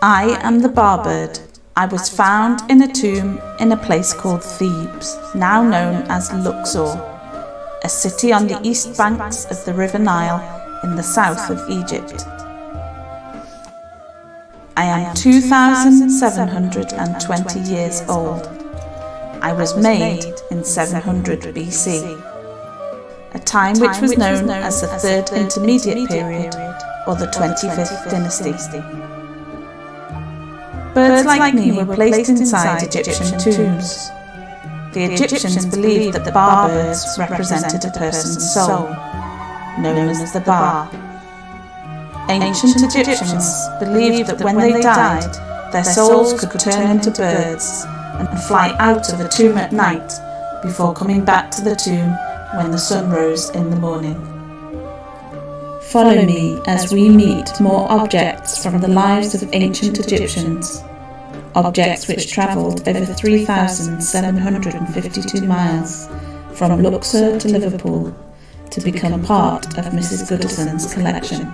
I am the Barbird. I was found in a tomb in a place called Thebes, now known as Luxor, a city on the east banks of the River Nile in the south of Egypt. I am 2,720 years old. I was made in 700 BC, a time which was known as the Third Intermediate Period or the 25th Dynasty. Birds like me were placed inside Egyptian tombs. The Egyptians believed that the barbirds represented a person's soul, known as the Ba. Ancient Egyptians believed that when they died, their souls could turn into birds and fly out of a tomb at night before coming back to the tomb when the sun rose in the morning. Follow me as we meet more objects from the lives of ancient Egyptians, objects which travelled over 3,752 miles from Luxor to Liverpool to become part of Mrs. Goodison's collection.